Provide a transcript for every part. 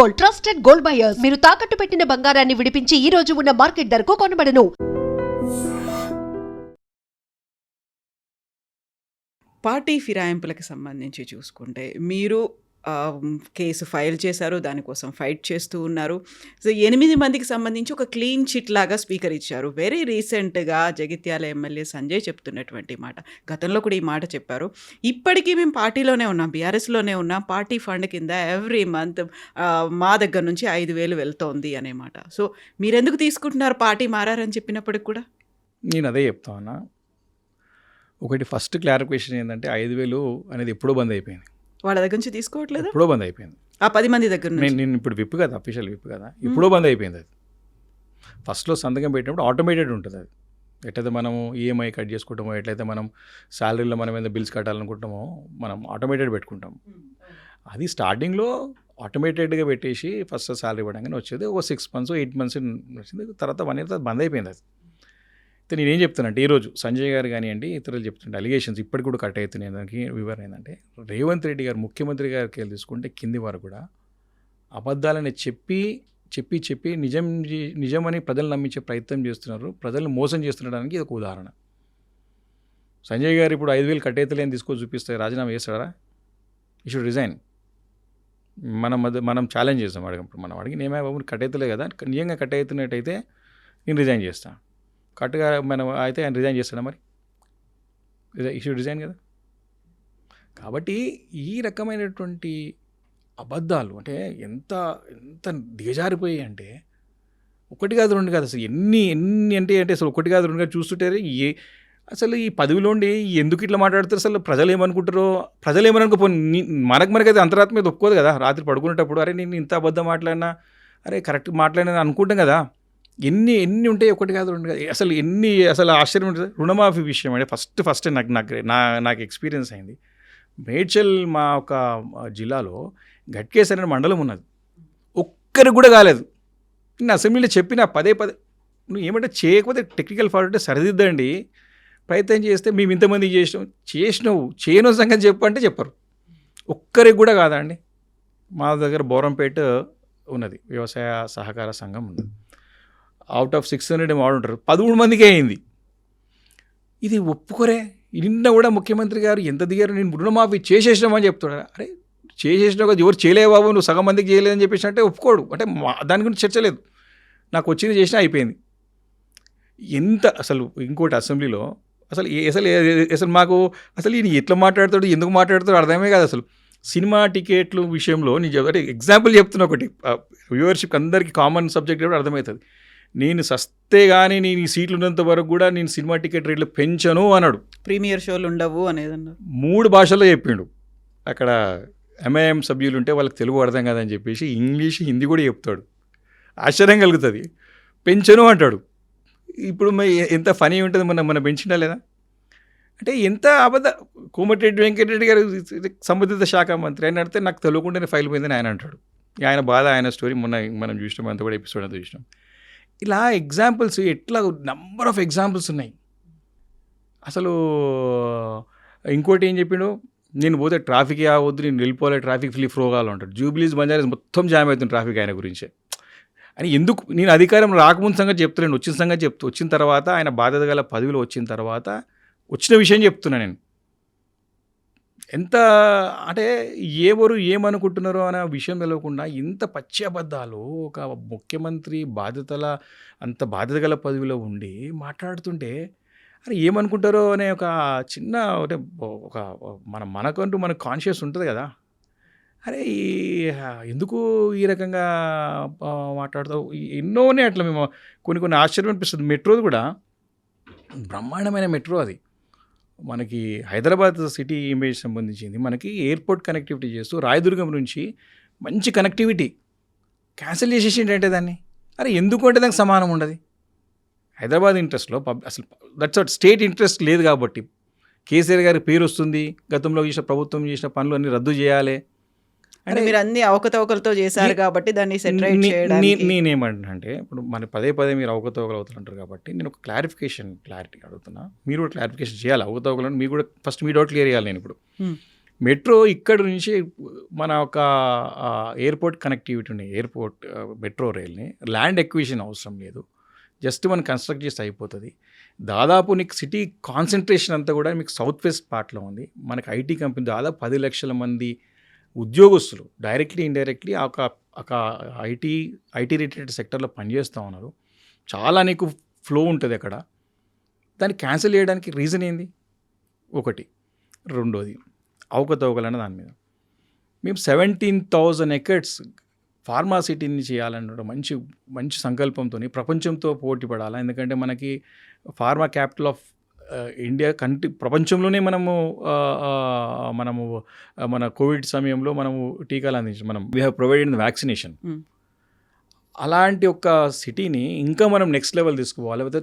Gold, trusted gold buyers. మీరు తాకట్టు పెట్టిన బంగారాన్ని విడిపించి ఈ రోజు ఉన్న మార్కెట్ ధరకు కొనబడను. పార్టీ ఫిరాయింపులకు సంబంధించి చూసుకుంటే మీరు కేసు ఫైల్ చేశారు, దానికోసం ఫైట్ చేస్తూ ఉన్నారు. సో 8 మందికి సంబంధించి ఒక క్లీన్ చిట్ లాగా స్పీకర్ ఇచ్చారు. వెరీ రీసెంట్గా జగిత్యాల ఎమ్మెల్యే సంజయ్ చెప్తున్నటువంటి మాట, గతంలో కూడా ఈ మాట చెప్పారు. ఇప్పటికీ మేము పార్టీలోనే ఉన్నాం, బీఆర్ఎస్లోనే ఉన్నాం, పార్టీ ఫండ్ కింద ఎవ్రీ మంత్ మా దగ్గర నుంచి 5,000 వెళ్తోంది అనే మాట. సో మీరెందుకు తీసుకుంటున్నారు పార్టీ మారని చెప్పినప్పటికి కూడా? నేను అదే చెప్తా ఉన్నా. ఒకటి ఫస్ట్ క్లారిఫికేషన్ ఏంటంటే 5,000 అనేది ఎప్పుడో బంద్ అయిపోయింది. వాళ్ళ దగ్గర నుంచి తీసుకోవట్లేదు, ఎప్పుడో బంద్ అయిపోయింది. ఆ 10 మంది దగ్గర నుంచి. నేను ఇప్పుడు విప్ కదా, అఫీషియల్ విప్ కదా, ఎప్పుడో బంద్ అయిపోయింది. అది ఫస్ట్లో సంతకం పెట్టినప్పుడు ఆటోమేటెడ్ ఉంటుంది. అది ఎట్లయితే మనము ఈఎంఐ కట్ చేసుకుంటామో, ఎట్లయితే మనం శాలరీలో మనం ఏదైనా బిల్స్ కట్టాలనుకుంటామో మనం ఆటోమేటెడ్ పెట్టుకుంటాం. అది స్టార్టింగ్లో ఆటోమేటెడ్గా పెట్టేసి ఫస్ట్ శాలరీ ఇవ్వడానికి వచ్చేది. ఒక 6 months 8 months వచ్చింది. తర్వాత 1 year తర్వాత బంద్ అయిపోయింది. అది అయితే నేనేం చెప్తానంటే, ఈరోజు సంజయ్ గారు కానివ్వండి, ఇతరులు చెప్తుంటే అలిగేషన్స్ ఇప్పటికి కూడా కట్ అవుతున్నాయి. దానికి వివరణ ఏంటంటే, రేవంత్ రెడ్డి గారు ముఖ్యమంత్రి గారికి వెళ్ళి తీసుకుంటే కింది వారు కూడా అబద్ధాలని చెప్పి నిజమని ప్రజలు నమ్మించే ప్రయత్నం చేస్తున్నారు, ప్రజలను మోసం చేస్తుండడానికి ఇది ఒక ఉదాహరణ. సంజయ్ గారు ఇప్పుడు 5,000 కట్ అవుతలేని తీసుకొని చూపిస్తే రాజీనామా చేస్తారా? ఈ షుడ్ రిజైన్. మనం ఛాలెంజ్ చేస్తాం అడిగినప్పుడు. మనం అడిగి నేమే బాబు కట్ అవుతలే కదా, నిజంగా కట్ అవుతున్నట్టయితే నేను రిజైన్ చేస్తాను. కరెక్ట్గా మనం అయితే ఆయన రిజైన్ చేస్తాడా? మరి ఇష్యూ రిజైన్ కదా. కాబట్టి ఈ రకమైనటువంటి అబద్ధాలు అంటే ఎంత దిగజారిపోయాయి అంటే, ఒకటి కాదు రెండు కాదు, అసలు ఎన్ని అంటే అసలు ఒకటి కాదు రెండు కాదు చూస్తుంటే అసలు ఈ పదవిలోండి ఎందుకు ఇట్లా మాట్లాడుతారు? అసలు ప్రజలు ఏమనుకుంటారో, ప్రజలు ఏమనుకోపో మనకైతే అంతరాత్మ మీద ఒప్పుకోదు కదా. రాత్రి పడుకునేటప్పుడు అరే నేను ఇంత అబద్ధం మాట్లాడినా, అరే కరెక్ట్ మాట్లాడినా అనుకుంటాం కదా. ఎన్ని ఉంటాయి, ఒకటి కాదు రెండు కాదు. అసలు ఆశ్చర్యం ఉంటుంది. రుణమాఫీ విషయం అంటే ఫస్ట్ నాకు ఎక్స్పీరియన్స్ అయింది. మేడ్చల్ మా ఒక జిల్లాలో గట్కేసర్ అనే మండలం ఉన్నది, ఒక్కరికి కూడా కాలేదు. నేను అసెంబ్లీలో చెప్పిన పదే నువ్వు ఏమంటే చేయకపోతే టెక్నికల్ ఫాల్ట్ అంటే సరిదిద్దండి, ప్రయత్నం చేస్తే మేము ఇంతమంది చేసినావు చేయను సంగతి చెప్పు అంటే చెప్పరు. ఒక్కరికి కూడా కాదా అండి. మా దగ్గర బోరంపేట ఉన్నది, వ్యవసాయ సహకార సంఘం ఉన్నది. అవుట్ ఆఫ్ 600 వాడుంటారు, 13 మందికే అయింది. ఇది ఒప్పుకోరే. నిన్న కూడా ముఖ్యమంత్రి గారు ఎంత దిగారు, నేను రుణమాఫీ చేసేసినామని చెప్తున్నాడు. అరే చేసేసినా కదా, ఎవరు చేయలేవు బాబు, నువ్వు సగం మందికి చేయలేదని చెప్పేసి అంటే ఒప్పుకోడు. అంటే దాని గురించి చర్చ లేదు, నాకు వచ్చింది చేసినా అయిపోయింది. అసలు ఇంకోటి అసెంబ్లీలో అసలు మాకు అసలు ఈయన ఎట్లా మాట్లాడతాడు, ఎందుకు మాట్లాడతాడు అర్థమే కాదు. అసలు సినిమా టికెట్లు విషయంలో నేను అంటే ఎగ్జాంపుల్ చెప్తున్నా, ఒకటి వ్యూవర్షిప్ అందరికీ కామన్ సబ్జెక్ట్ కూడా అర్థమవుతుంది. నేను సస్తే కానీ నేను ఈ సీట్లు ఉన్నంత వరకు కూడా నేను సినిమా టికెట్ రేట్లు పెంచను అన్నాడు. ప్రీమియర్ షోలు ఉండవు అనేది అన్నారు. 3 భాషల్లో చెప్పిండు. అక్కడ ఎంఐఎం సభ్యులు ఉంటే వాళ్ళకి తెలుగు అర్థం కాదని చెప్పేసి ఇంగ్లీష్ హిందీ కూడా చెప్తాడు. ఆశ్చర్యం కలుగుతుంది. పెంచను అంటాడు. ఇప్పుడు ఎంత ఫనీ ఉంటుంది, మన పెంచినా లేదా అంటే ఎంత అబద్ధ. కోమటిరెడ్డి వెంకటరెడ్డి గారు సంబంధిత శాఖ మంత్రి ఆయన అడితే నాకు తెలియకుండానే ఫైల్ పోయిందని ఆయన అంటాడు. ఆయన బాధ, ఆయన స్టోరీ మనం చూసినాం, అంత కూడా ఎపిసోడ్ అంతా చూసినాం. ఇలా ఎగ్జాంపుల్స్ ఎట్లా నంబర్ ఆఫ్ ఎగ్జాంపుల్స్ ఉన్నాయి. అసలు ఇంకోటి ఏం చెప్పిండు, నేను పోతే ట్రాఫిక్ అవద్దు, నేను వెళ్ళిపోలే, ట్రాఫిక్ ఫ్లో కావాలి అంటాడు. జూబ్లీస్ బంజారాస్ మొత్తం జామ్ అవుతుంది ట్రాఫిక్ ఆయన గురించే. అని ఎందుకు నేను అధికారం రాకముందు సంగతి చెప్తున్నాను, వచ్చిన సంగతి వచ్చిన తర్వాత ఆయన బాధ్యత గల పదవిలో వచ్చిన తర్వాత వచ్చిన విషయం చెప్తున్నా నేను. ఎంత అంటే ఎవరు ఏమనుకుంటున్నారో అనే విషయం తెలియకుండా ఇంత పచ్చి అబద్ధాలు ఒక ముఖ్యమంత్రి అంత బాధ్యత గల పదవిలో ఉండి మాట్లాడుతుంటే అరే ఏమనుకుంటారో అనే ఒక చిన్న అంటే ఒక మనకంటూ మనకు కాన్షియస్ ఉంటుంది కదా. అరే ఎందుకు ఈ రకంగా మాట్లాడతావు, ఎన్నోనే అట్లా మేము కొన్ని ఆశ్చర్యం అనిపిస్తుంది. మెట్రోది కూడా బ్రహ్మాండమైన మెట్రో, అది మనకి హైదరాబాద్ సిటీ ఇమేజ్ సంబంధించింది. మనకి ఎయిర్పోర్ట్ కనెక్టివిటీ చేస్తూ రాయదుర్గం నుంచి మంచి కనెక్టివిటీ క్యాన్సిల్ చేసేసిండు అంటే దాన్ని. అరే ఎందుకు అంటే దానికి సమానం ఉండదు. హైదరాబాద్ ఇంట్రెస్ట్లో అసలు దట్స్ వాట్ స్టేట్ ఇంట్రెస్ట్ లేదు కాబట్టి కేసీఆర్ గారి పేరు వస్తుంది, గతంలో ప్రభుత్వం చేసిన పనులు అన్నీ రద్దు చేయాలి అంటే మీరు అన్ని అవకతవకలతో చేశారు కాబట్టి దాన్ని సెటరైట్ చేయడానికి. నేనేమంటున్నా అంటే ఇప్పుడు మన పదే మీరు అవకతవకలు అవుతుంటారు కాబట్టి నేను ఒక క్లారిటీ అడుగుతున్నా. మీరు కూడా క్లారిఫికేషన్ చేయాలి. అవకతవకలను మీరు కూడా ఫస్ట్ మీ డౌట్ క్లియర్ చేయాలి. నేను ఇప్పుడు మెట్రో ఇక్కడ నుంచి మన ఒక ఎయిర్పోర్ట్ కనెక్టివిటీ ఉంది, ఎయిర్పోర్ట్ మెట్రో రైల్ని ల్యాండ్ ఎక్విజిషన్ అవసరం లేదు, జస్ట్ మనం కన్స్ట్రక్ట్ చేస్తే అయిపోతుంది. దాదాపు నీకు సిటీ కాన్సన్ట్రేషన్ అంతా కూడా మీకు సౌత్ వెస్ట్ పార్ట్లో ఉంది. మనకి ఐటీ కంపెనీ దాదాపు 10 లక్షల మంది ఉద్యోగస్తులు డైరెక్ట్లీ ఇండైరెక్ట్లీ ఒక ఐటీ రిలేటెడ్ సెక్టర్లో పనిచేస్తూ ఉన్నారు. చాలా నీకు ఫ్లో ఉంటుంది అక్కడ. దాన్ని క్యాన్సిల్ చేయడానికి రీజన్ ఏంది? ఒకటి. రెండోది అవకతవకలన్న దాని మీద మేము 17,000 ఎకర్స్ ఫార్మా సిటీని చేయాలన్న మంచి సంకల్పంతో ప్రపంచంతో పోటీ పడాలా. ఎందుకంటే మనకి ఫార్మా క్యాపిటల్ ఆఫ్ ఇండియా ప్రపంచంలోనే మనము మన కోవిడ్ సమయంలో మనము టీకాలు అందించాం, మనం వీ హ్యావ్ ప్రొవైడెడ్ వ్యాక్సినేషన్. అలాంటి ఒక సిటీని ఇంకా మనం నెక్స్ట్ లెవెల్ తీసుకుపోవాలి, లేకపోతే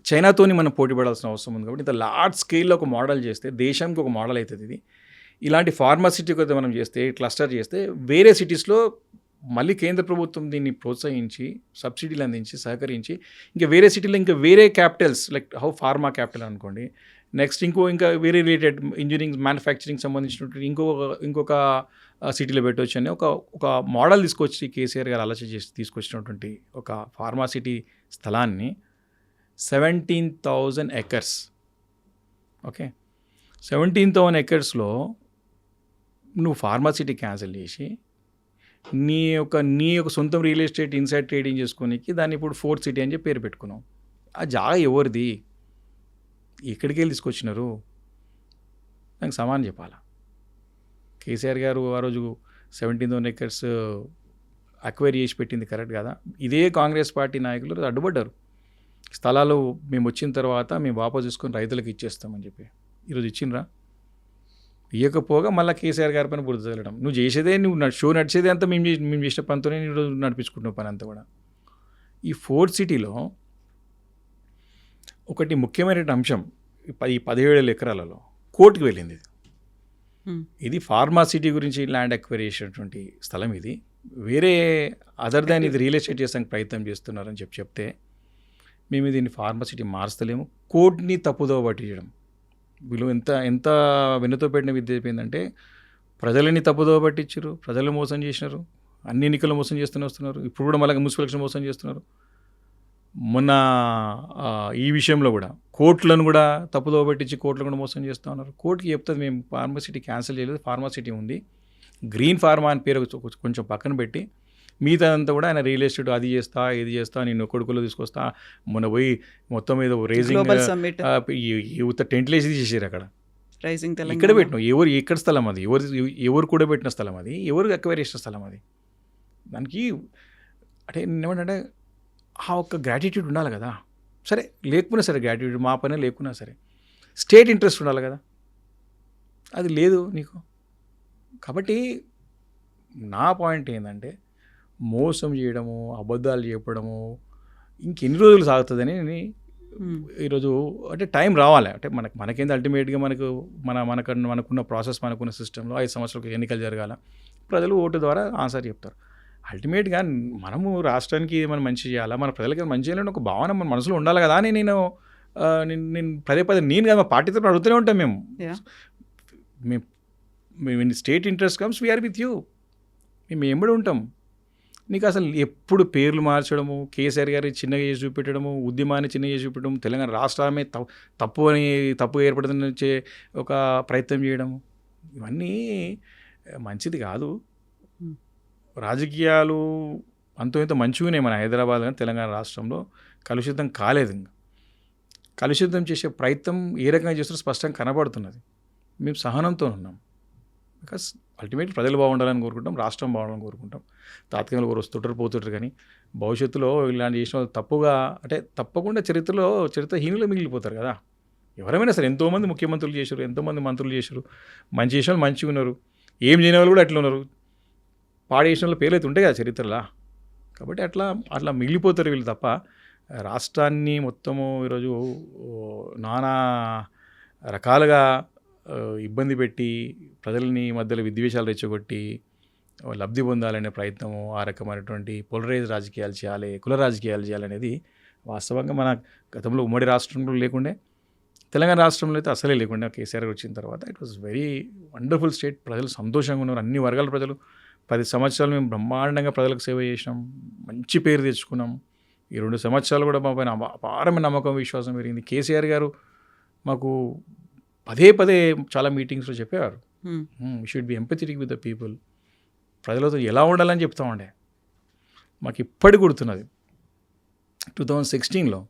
చైనాతోని మనం పోటీ పడాల్సిన అవసరం ఉంది. కాబట్టి ఇంత లార్జ్ స్కేల్లో ఒక మోడల్ చేస్తే దేశానికి ఒక మోడల్ అవుతుంది ఇది. ఇలాంటి ఫార్మాసిటీ అయితే మనం చేస్తే, క్లస్టర్ చేస్తే వేరే సిటీస్లో మళ్ళీ కేంద్ర ప్రభుత్వం దీన్ని ప్రోత్సహించి సబ్సిడీలు అందించి సహకరించి ఇంకా వేరే సిటీలో ఇంకా వేరే Capitals like how pharma capital అనుకోండి, నెక్స్ట్ ఇంకా వేరే రిలేటెడ్ ఇంజనీరింగ్ మ్యానుఫ్యాక్చరింగ్ సంబంధించినటువంటి ఇంకొక సిటీలో పెట్టవచ్చు అని ఒక మోడల్ తీసుకొచ్చి కేసీఆర్ గారు ఆలోచన చేసి తీసుకొచ్చినటువంటి ఒక ఫార్మా సిటీ స్థలాన్ని 17,000 ఎకర్స్. ఓకే, 17,000 ఎకర్స్లో నువ్వు ఫార్మాసిటీ క్యాన్సిల్ చేసి నీ యొక్క సొంతం రియల్ ఎస్టేట్ ఇన్సైడ్ ట్రేడింగ్ చేసుకోనికి దాన్ని ఇప్పుడు ఫోర్త్ సిటీ అని చెప్పి పేరు పెట్టుకున్నావు. ఆ జాగా ఎవరిది? ఎక్కడికి వెళ్ళి తీసుకొచ్చినారు? నాకు సమానం చెప్పాలా. కేసీఆర్ గారు ఆ రోజు 17,000 ఎకర్స్ అక్వైర్ చేసి పెట్టింది కరెక్ట్ కదా? ఇదే కాంగ్రెస్ పార్టీ నాయకులు అడ్డుపడ్డారు. స్థలాలు మేము వచ్చిన తర్వాత మేము వాపసు తీసుకొని రైతులకు ఇచ్చేస్తామని చెప్పి. ఈరోజు ఇచ్చిండ్రా? ఇవ్వకపోగా మళ్ళీ కేసీఆర్ గారి పని బురద చల్లడం. నువ్వు చేసేదే, నువ్వు షో నడిచేదే అంతా మేము చేసిన పనితోనే ఈరోజు నడిపించుకుంటున్న పని అంతా కూడా. ఈ ఫోర్త్ సిటీలో ఒకటి ముఖ్యమైన అంశం, ఈ 17,000 ఎకరాలలో కోర్టుకు వెళ్ళింది. ఇది ఫార్మా సిటీ గురించి ల్యాండ్ అక్వైర్ చేసినటువంటి స్థలం. ఇది వేరే అదర్ దాన్ ఇది రియల్ ఎస్టేట్ చేసానికి ప్రయత్నం చేస్తున్నారని చెప్తే మేము దీన్ని ఫార్మా సిటీ మారుస్తలేము, కోర్టుని తప్పుదోవ పట్టించడం. వీళ్ళు ఎంత వెన్నుతో పెట్టిన విద్య అయిపోయిందంటే ప్రజలని తప్పుదోవ పట్టించారు, ప్రజలు మోసం చేసినారు, అన్ని ఎన్నికలు మోసం చేస్తూనే వస్తున్నారు. ఇప్పుడు కూడా మళ్ళీ మున్సిపల్ ఎలక్షన్ మోసం చేస్తున్నారు. మొన్న ఈ విషయంలో కూడా కోర్టులను కూడా తప్పుదోవ పట్టించి కోర్టులు కూడా మోసం చేస్తూ ఉన్నారు. కోర్టుకి చెప్తుంది మేము ఫార్మసిటీ క్యాన్సిల్ చేయలేదు, ఫార్మసిటీ ఉంది, గ్రీన్ ఫార్మా అని పేరు కొంచెం పక్కన పెట్టి మిగతాదంతా కూడా ఆయన రియల్ ఎస్టేట్ అది చేస్తా ఇది చేస్తా, నేను కొడుకులో తీసుకొస్తా, మొన్న పోయి మొత్తం మీద రేజింగ్ యువత టెంట్లు వేసి చేసారు అక్కడ. ఇక్కడ పెట్టినావు ఎక్కడ స్థలం అది? ఎవరు కూడా పెట్టిన స్థలం అది? ఎవరు అక్వైర్ చేసిన స్థలం అది? దానికి అంటే ఏమంటే ఆ ఒక్క గ్రాటిట్యూడ్ ఉండాలి కదా. సరే లేకున్నా సరే గ్రాటిట్యూడ్ మా పనే లేకున్నా సరే స్టేట్ ఇంట్రెస్ట్ ఉండాలి కదా, అది లేదు నీకు. కాబట్టి నా పాయింట్ ఏంటంటే మోసం చేయడము, అబద్ధాలు చెప్పడము ఇంకెన్ని రోజులు సాగుతుందని ఈరోజు అంటే టైం రావాలి. అంటే మనకేంది అల్టిమేట్గా మనకున్న ప్రాసెస్, మనకున్న సిస్టంలో 5 సంవత్సరాలకు ఎన్నికలు జరగాల, ప్రజలు ఓటు ద్వారా ఆన్సర్ చెప్తారు. అల్టిమేట్గా మనము రాష్ట్రానికి మనం మంచి చేయాలా, మన ప్రజలకి మంచి చేయాలని ఒక భావన మన మనసులో ఉండాలి కదా అని నేను పదే నేను కదా మా పార్టీతో అడుగుతూనే ఉంటాం. మేము state interest comes we're with you, మేము ఎంబడి ఉంటాం. నీకు అసలు ఎప్పుడు పేర్లు మార్చడము, కేసీఆర్ గారి చిన్నగా చేసి చూపెట్టడము, ఉద్యమాన్ని చిన్నగా చేసి చూపెట్టడం, తెలంగాణ రాష్ట్రమే తప్పు ఏర్పడుతున్న ఒక ప్రయత్నం చేయడము, ఇవన్నీ మంచిది కాదు. రాజకీయాలు ఇంత మంచిగానే మన హైదరాబాద్ కానీ తెలంగాణ రాష్ట్రంలో కలుషితం కాలేదు. ఇంకా కలుషితం చేసే ప్రయత్నం ఏ రకంగా చేస్తారో స్పష్టంగా కనబడుతున్నది. మేము సహనంతో ఉన్నాం. బికాస్ అల్టిమేట్లీ ప్రజలు బాగుండాలని కోరుకుంటాం, రాష్ట్రం బాగుండాలని కోరుకుంటాం. తాత్కాలికంగా ఒకరు వస్తుంటారు పోతుంటారు, కానీ భవిష్యత్తులో ఇలాంటి చేసిన వాళ్ళు తప్పుగా అంటే తప్పకుండా చరిత్రహీనులు మిగిలిపోతారు కదా. ఎవరైనా సరే ఎంతోమంది ముఖ్యమంత్రులు చేశారు, ఎంతోమంది మంత్రులు చేశారు, మంచి చేసిన వాళ్ళు మంచిగా ఉన్నారు, ఏం చేయని వాళ్ళు కూడా అట్లా ఉన్నారు, పాడేసిన వాళ్ళు పేర్లు అయితే ఉంటాయి కదా చరిత్రలా. కాబట్టి అట్లా మిగిలిపోతారు వీళ్ళు తప్ప రాష్ట్రాన్ని మొత్తము ఈరోజు నానా రకాలుగా ఇబ్బంది పెట్టి ప్రజలని మధ్యలో విద్వేషాలు రెచ్చగొట్టి లబ్ధి పొందాలనే ప్రయత్నము, ఆ రకమైనటువంటి పోలరైజ్ రాజకీయాలు చేయాలి, కుల రాజకీయాలు చేయాలనేది వాస్తవంగా మన గతంలో ఉమ్మడి రాష్ట్రంలో లేకుండే, తెలంగాణ రాష్ట్రంలో అయితే అసలే లేకుండా కేసీఆర్ గారు వచ్చిన తర్వాత it was very wonderful state. ప్రజలు సంతోషంగా ఉన్నారు, అన్ని వర్గాల ప్రజలు. 10 సంవత్సరాలు మేము బ్రహ్మాండంగా ప్రజలకు సేవ చేసినాం, మంచి పేరు తెచ్చుకున్నాం. ఈ 2 సంవత్సరాలు కూడా మా పైన అపారమైన నమ్మకం, విశ్వాసం పెరిగింది. కేసీఆర్ గారు మాకు పదే పదే చాలా మీటింగ్స్లో చెప్పేవారు, you should be empathetic with the people. ప్రజలతో ఎలా ఉండాలని చెప్తామండే. మాకు ఇప్పటికి గుర్తున్నది 2016లో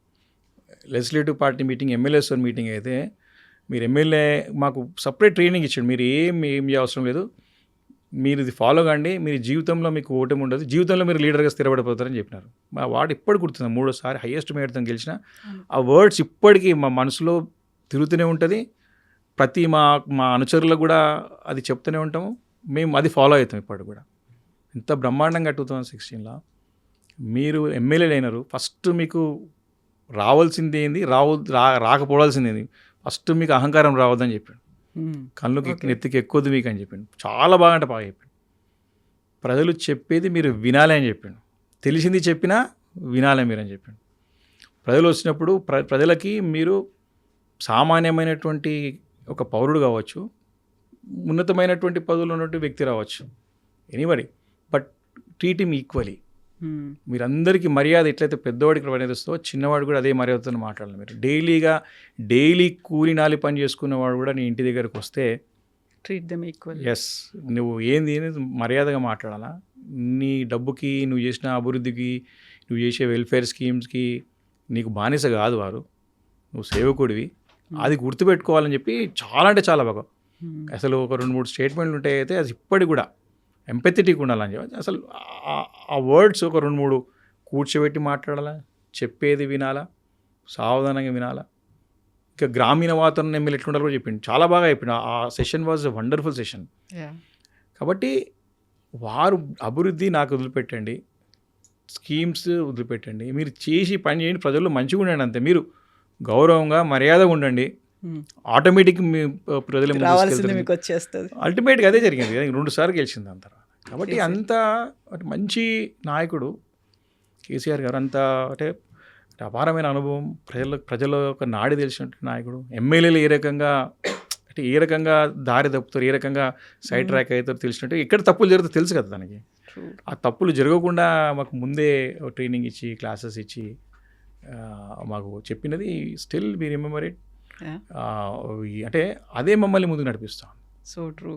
legislative party meeting, MLAs meeting అయితే మీరు ఎమ్మెల్యే మాకు సపరేట్ ట్రైనింగ్ ఇచ్చాడు. మీరు ఏం అవసరం లేదు, మీరు ఇది ఫాలో కండి, మీరు జీవితంలో మీకు ఓటమి ఉండదు, జీవితంలో మీరు లీడర్గా స్థిరపడిపోతారని చెప్పినారు. మా వాడు ఇప్పటికి గుర్తుంది, 3సారి హైయెస్ట్ మేడతో గెలిచిన ఆ వర్డ్స్ ఇప్పటికీ మా మనసులో తిరుగుతూనే ఉంటుంది. ప్రతి మా అనుచరులకు కూడా అది చెప్తూనే ఉంటాము, మేము అది ఫాలో అవుతాం ఇప్పటికి కూడా. ఇంత బ్రహ్మాండంగా 2016లో మీరు ఎమ్మెల్యేలు అయినారు. ఫస్ట్ మీకు రావాల్సింది ఏంది, రాకపోవాల్సింది ఏంది, ఫస్ట్ మీకు అహంకారం రావద్దని చెప్పాడు. కళ్ళుకి నెత్తికి ఎక్కువద్దు మీకు అని చెప్పాడు. చాలా బాగా అంటే బాగా చెప్పాడు. ప్రజలు చెప్పేది మీరు వినాలి అని చెప్పాడు. తెలిసింది చెప్పినా వినాలి మీరు అని చెప్పాడు. ప్రజలు వచ్చినప్పుడు ప్రజలకి మీరు సామాన్యమైనటువంటి ఒక పౌరుడు కావచ్చు, ఉన్నతమైనటువంటి పదవులు ఉన్నటువంటి వ్యక్తి రావచ్చు, anybody, but treat him equally. మీరందరికీ మర్యాద ఎట్లయితే పెద్దవాడికి మర్యాద ఇస్తుందో చిన్నవాడు కూడా అదే మర్యాదతో మాట్లాడాలి. మీరు డైలీ కూలి నాలి పని చేసుకునేవాడు కూడా నీ ఇంటి దగ్గరకు వస్తే ట్రీట్ దెమ్ ఈక్వల్. ఎస్, నువ్వు ఏంది మర్యాదగా మాట్లాడాలా. నీ డబ్బుకి, నువ్వు చేసిన అభివృద్ధికి, నువ్వు చేసే వెల్ఫేర్ స్కీమ్స్కి నీకు బానిస కాదు వారు, నువ్వు సేవకుడివి. అది గుర్తుపెట్టుకోవాలని చెప్పి చాలా అంటే చాలా బాగా అసలు ఒక 2-3 స్టేట్మెంట్లు ఉంటాయి. అయితే అది ఇప్పటికి కూడా ఎంపథెటిక్ ఉండాలని చెప్పి అసలు ఆ వర్డ్స్ ఒక 2-3 కూర్చోబెట్టి మాట్లాడాలా, చెప్పేది వినాలా, సావధానంగా వినాలా. ఇంకా గ్రామీణ వాతావరణం ఎమ్మెల్యే ఎట్లుండాలో కూడా చెప్పిండు, చాలా బాగా చెప్పిండు. ఆ session was a wonderful session. కాబట్టి వారు అభివృద్ధి నాకు వదిలిపెట్టండి, స్కీమ్స్ వదిలిపెట్టండి, మీరు చేసి పని చేయండి, ప్రజల్లో మంచిగా ఉండండి, అంతే. మీరు గౌరవంగా మర్యాదగా ఉండండి, ఆటోమేటిక్ మీ ప్రజల మీకు వచ్చేస్తుంది. అల్టిమేట్గా అదే జరిగింది. 2 సార్లు గెలిచింది అంత. కాబట్టి అంత మంచి నాయకుడు కేసీఆర్ గారు. అంత అంటే అపారమైన అనుభవం, ప్రజల యొక్క నాడి తెలిసినటువంటి నాయకుడు. ఎమ్మెల్యేలు ఏ రకంగా దారి తప్పుతారు, ఏ రకంగా సైడ్ ట్రాక్ అవుతారు తెలిసినట్టు. ఎక్కడ తప్పులు జరుగుతాయో తెలుసు కదా తనకి. ఆ తప్పులు జరగకుండా మాకు ముందే ట్రైనింగ్ ఇచ్చి, క్లాసెస్ ఇచ్చి మాకు చెప్పినది స్టిల్ వి రిమెంబర్ ఇట్. అంటే అదే మమ్మల్ని ముందుకు నడిపిస్తాం. So true.